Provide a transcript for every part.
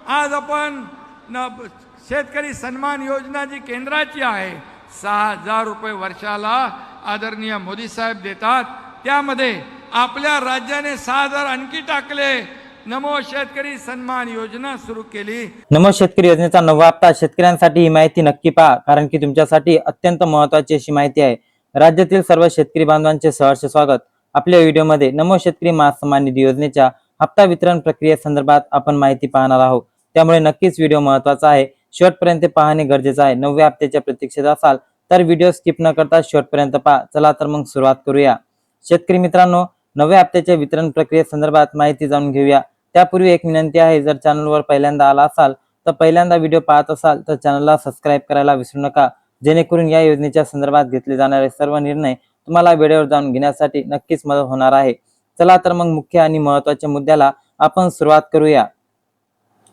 आज आपण शेतकरी सन्मान योजना जी केंद्राची आहे 6,000 रुपये वर्षाला आदरणीय मोदी साहेब देतात। त्यामध्ये आपल्या राज्याने 6,000 आणखी टाकले। नमो शेतकरी सन्मान योजना सुरू केली। नमो शेतकरी योजनेचा नवा हप्ता शेतकऱ्यांसाठी ही माहिती नक्की पहा, कारण की तुमच्यासाठी अत्यंत महत्त्वाची अशी माहिती आहे। राज्यातील सर्व शेतकरी बांधवांचे सहर्ष स्वागत। आपल्या व्हिडिओमध्ये नमो शेतकरी महासन्मान निधी योजनेच्या हप्ता वितरण प्रक्रियेसंदर्भात आपण माहिती पाहणार आहोत। त्यामुळे नक्कीच व्हिडिओ महत्त्वाचा आहे, शेवटपर्यंत पाहणे गरजेचे आहे। नवव्या हप्त्याच्या प्रतीक्षेत असाल तर व्हिडिओ स्किप न करता शेवटपर्यंत पहा। चला तर मग सुरुवात करूया। शेतकरी मित्रांनो, नव्या हप्त्याच्या वितरण प्रक्रियेसंदर्भात माहिती जाणून घेऊया। त्यापूर्वी एक विनंती आहे, जर चॅनलवर पहिल्यांदा आला असाल तर पहिल्यांदा व्हिडिओ पाहत असाल तर चॅनलला सबस्क्राइब करायला विसरू नका, जेणेकरून या योजनेच्या संदर्भात घेतले जाणारे सर्व निर्णय तुम्हाला वेळेवर जाणून घेण्यासाठी नक्कीच मदत होणार आहे। चला तर मग मुख्य आणि महत्त्वाच्या मुद्द्याला आपण सुरुवात करूया।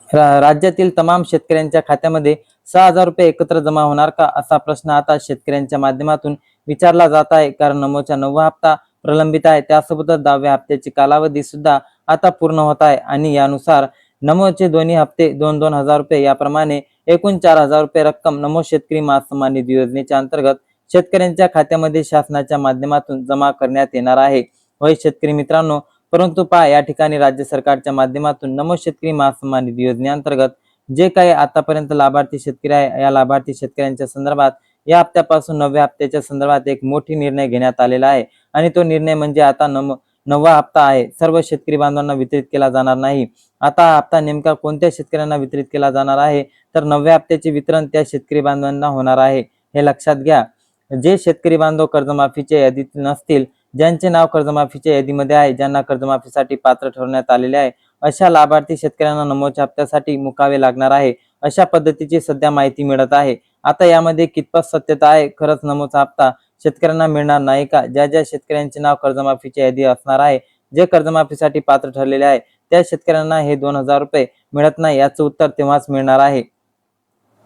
राज्यातील तमाम शेतकऱ्यांच्या खात्यामध्ये 6,000 रुपये एकत्र जमा होणार का, असा प्रश्न आता शेतकऱ्यांच्या माध्यमातून विचारला जात आहे। कारण नमोचा नववा हप्ता प्रलंबित आहे, त्यासोबतच 10व्या हप्त्याची कालावधी सुद्धा आता पूर्ण होत आहे आणि यानुसार नमोचे दोन्ही हप्ते 2-2 हजार रुपये याप्रमाणे एकूण 4,000 रुपये रक्कम नमो शेतकरी महासन्मान निधी योजनेच्या अंतर्गत शेतकऱ्यांच्या खात्यामध्ये शासनाच्या माध्यमातून जमा करण्यात येणार आहे। होय शेतकरी मित्रांनो, परंतु पहा, या ठिकाणी राज्य सरकारच्या माध्यमातून नमो शेतकरी महासन्मान निधी योजनेअंतर्गत जे काही आतापर्यंत लाभार्थी शेतकरी आहे, या लाभार्थी शेतकऱ्यांच्या संदर्भात या हप्त्यापासून 9व्या हप्त्याच्या संदर्भात एक मोठी निर्णय घेण्यात आलेला आहे आणि तो निर्णय म्हणजे आता नववा हप्ता आहे सर्व शेतकरी बांधवांना वितरित केला जाणार नाही। आता हा हप्ता नेमका कोणत्या शेतकऱ्यांना वितरित केला जाणार आहे, तर 9व्या हप्त्याचे वितरण त्या शेतकरी बांधवांना होणार आहे, हे लक्षात घ्या। जे शेतकरी बांधव कर्जमाफीच्या यादीत नसतील, ज्यांचे नाव कर्जमाफीच्या यादीमध्ये आहे, ज्यांना कर्जमाफीसाठी पात्र ठरवण्यात आलेले आहे, अशा लाभार्थी शेतकऱ्यांना नमोच्या हप्त्यासाठी मुकावे लागणार आहे, अशा पद्धतीची सध्या माहिती मिळत आहे। आता यामध्ये कितपत सत्यता आहे, खरंच नमोचा हप्ता शेतकऱ्यांना मिळणार नाही का? ज्या शेतकऱ्यांचे नाव कर्जमाफीच्या यादी असणार आहे, जे कर्जमाफीसाठी पात्र ठरलेले आहे, त्या शेतकऱ्यांना हे 2,000 रुपये मिळत नाही, याचं उत्तर तेव्हाच मिळणार आहे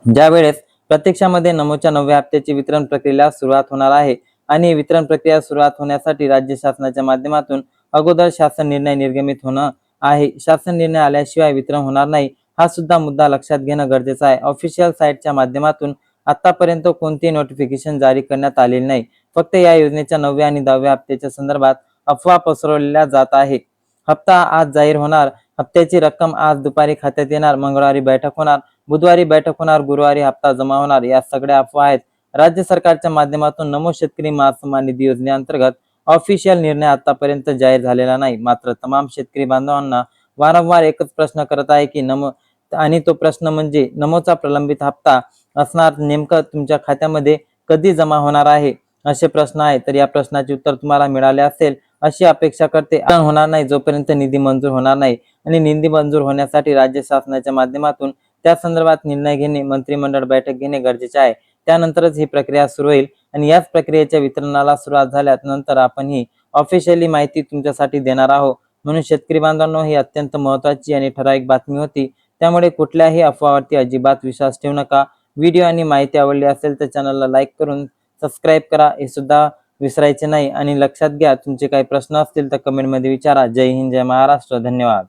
ज्यावेळेस प्रत्यक्षामध्ये नमोच्या 9व्या हप्त्याची वितरण प्रक्रियेला सुरुवात होणार आहे। आणि वितरण प्रक्रिया सुरुवात होण्यासाठी राज्य शासनाच्या माध्यमातून अगोदर शासन निर्णय निर्गमित होणं आहे। शासन निर्णय आल्याशिवाय वितरण होणार नाही, हा सुद्धा मुद्दा लक्षात घेणं गरजेचं आहे। ऑफिशियल साईटच्या माध्यमातून आतापर्यंत कोणतेही नोटिफिकेशन जारी करण्यात आलेले नाही, फक्त या योजनेच्या 9व्या आणि 10व्या हप्त्याच्या संदर्भात अफवा पसरवल्या जात आहे। हप्ता आज जाहीर होणार, हप्त्याची रक्कम आज दुपारी खात्यात येणार, मंगळवारी बैठक होणार, बुधवारी बैठक होणार, गुरुवारी हप्ता जमा होणार, या सगळ्या अफवा आहेत। राज्य सरकारच्या माध्यमातून नमो शेतकरी महासन्मान निधी योजनेअंतर्गत ऑफिशियल निर्णय आतापर्यंत जाहीर झालेला नाही। मात्र तमाम शेतकरी बांधवांना वारंवार एकच प्रश्न करत आहे की आणि तो प्रश्न म्हणजे नमोचा प्रलंबित हप्ता असणार नेमकं तुमच्या खात्यामध्ये कधी जमा होणार आहे, असे प्रश्न आहे। तर या प्रश्नाचे उत्तर तुम्हाला मिळाले असेल अशी अपेक्षा करते। होणार नाही जोपर्यंत निधी मंजूर होणार नाही, आणि निधी मंजूर होण्यासाठी राज्य शासनाच्या माध्यमातून त्या संदर्भात निर्णय घेणे, मंत्रिमंडळ बैठक घेणे गरजेचे आहे। त्यानंतरच ही प्रक्रिया सुरू होईल आणि याच प्रक्रियेच्या वितरणाला सुरुवात झाल्यानंतर आपण ही ऑफिशियली माहिती तुमच्यासाठी देणार आहोत। म्हणून शेतकरी बांधवांनो, ही अत्यंत महत्त्वाची आणि ठराविक बातमी होती, त्यामुळे कुठल्याही अफवावरती अजिबात विश्वास ठेवू नका। व्हिडिओ आणि माहिती आवडली असेल तर चॅनलला लाईक करून सबस्क्राईब करा, हे सुद्धा विसरायचे नाही। आणि लक्षात घ्या, तुमचे काही प्रश्न असतील तर कमेंटमध्ये विचारा। जय हिंद, जय महाराष्ट्र, धन्यवाद।